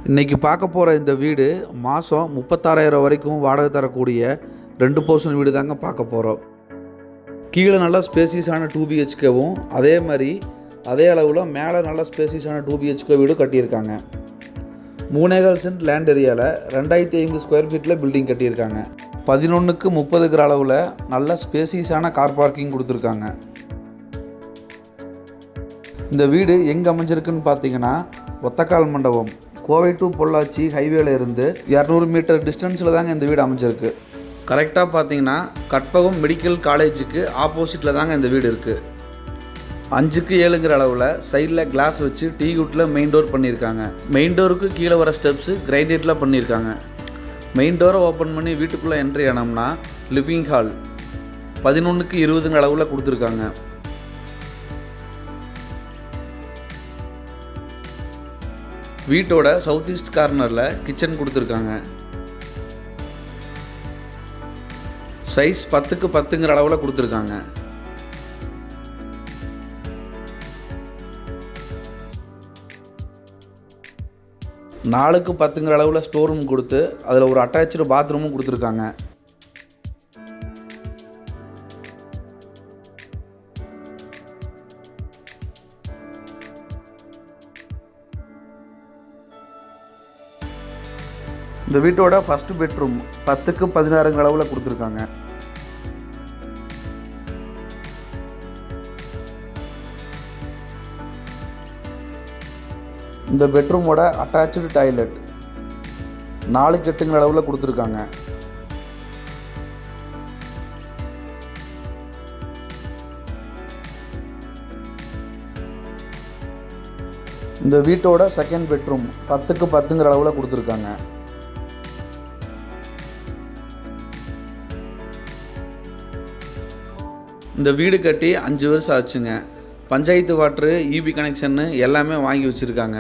இன்றைக்கி பார்க்க போகிற இந்த வீடு மாதம் 36,000 வரைக்கும் வாடகை தரக்கூடிய 2 போர்ஷன் வீடு தாங்க பார்க்க போகிறோம். கீழே நல்லா ஸ்பேசியஸான 2 BHKவும் அதே மாதிரி அதே அளவில் மேலே நல்லா ஸ்பேசியஸான 2 BHK வீடு கட்டியிருக்காங்க. 3.25 சென்ட் லேண்ட் ஏரியாவில் 2500 ஸ்கொயர் ஃபீட்டில் பில்டிங் கட்டியிருக்காங்க. 11க்கு 30 அளவில் நல்ல ஸ்பேசியஸான கார் பார்க்கிங் கொடுத்துருக்காங்க. இந்த வீடு எங்கே அமைஞ்சிருக்குன்னு பார்த்தீங்கன்னா ஒத்தக்கால் மண்டபம் கோவை டு பொள்ளாச்சி ஹைவேல இருந்து 200 மீட்டர் டிஸ்டன்ஸில் தாங்க இந்த வீடு அமைஞ்சிருக்கு. கரெக்டாக பார்த்தீங்கன்னா கற்பகம் மெடிக்கல் காலேஜுக்கு ஆப்போசிட்டில் தாங்க இந்த வீடு இருக்குது. 5க்கு 7ங்கிற அளவில் சைடில் கிளாஸ் வச்சு டீகுட்டில் மெயின் டோர் பண்ணியிருக்காங்க. மெயின் டோருக்கு கீழே வர ஸ்டெப்ஸு கிரைண்டேட்டில் பண்ணியிருக்காங்க. மெயின் டோரை ஓப்பன் பண்ணி வீட்டுக்குள்ளே என்ட்ரி ஆனோம்னா லிவிங் ஹால் 11க்கு 20ங்கிற அளவில் கொடுத்துருக்காங்க. வீட்டோட சவுத் ஈஸ்ட் கார்னரில் கிச்சன் கொடுத்துருக்காங்க. சைஸ் 10க்கு 10ங்கிற அளவில் கொடுத்துருக்காங்க. நாலுக்கு 10ங்கிற அளவில் ஸ்டோர் ரூம் கொடுத்து அதில் ஒரு அட்டாச்சு பாத்ரூமும் கொடுத்துருக்காங்க. இந்த வீட்டோட ஃபஸ்ட்டு பெட்ரூம் 10க்கு 16ங்கிற அளவில் கொடுத்துருக்காங்க. இந்த பெட்ரூமோட அட்டாச்சு டாய்லெட் 4க்கு 8ங்கிற அளவில் கொடுத்துருக்காங்க. இந்த வீட்டோட செகண்ட் பெட்ரூம் 10க்கு 10ங்கிற அளவில் கொடுத்துருக்காங்க. இந்த வீடு கட்டி 5 வருஷம் ஆச்சுங்க. பஞ்சாயத்து வாட்ரு, EB கனெக்ஷன்னு எல்லாமே வாங்கி வச்சுருக்காங்க.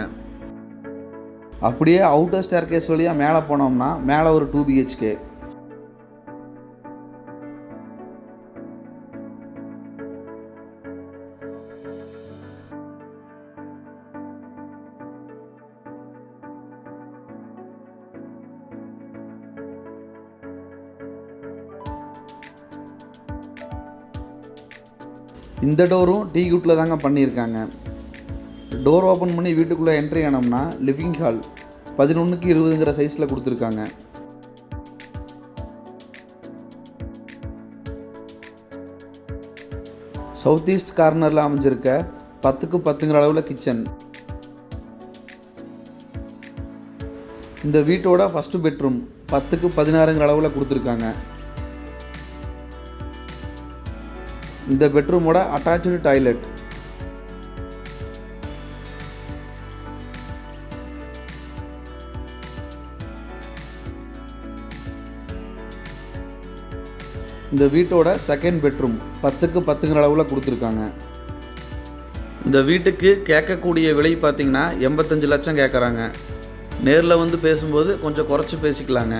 அப்படியே அவுட்டர் ஸ்டேர்கேஸ் வழியாக மேலே போனோம்னா மேலே ஒரு 2 BHK. இந்த டோரும் டீகுட்டில் தாங்க பண்ணியிருக்காங்க. டோர் ஓப்பன் பண்ணி வீட்டுக்குள்ளே என்ட்ரி ஆனோம்னா லிவிங் ஹால் 11க்கு 20ங்கிற சைஸில் கொடுத்துருக்காங்க. சவுத் ஈஸ்ட் கார்னரில் அமைஞ்சிருக்க 10க்கு 10ங்கிற அளவில் கிச்சன். இந்த வீட்டோட ஃபஸ்ட்டு பெட்ரூம் 10க்கு 16ங்கிற அளவில் கொடுத்துருக்காங்க. இந்த பெட்ரூமோட அட்டாச்சு டாய்லெட். இந்த வீட்டோட செகண்ட் பெட்ரூம் 10க்கு 10ங்கிற அளவில் கொடுத்துருக்காங்க. இந்த வீட்டுக்கு கேட்கக்கூடிய விலை பார்த்திங்கன்னா 85 லட்சம் கேட்குறாங்க. நேரில் வந்து பேசும்போது கொஞ்சம் குறைச்சி பேசிக்கலாங்க.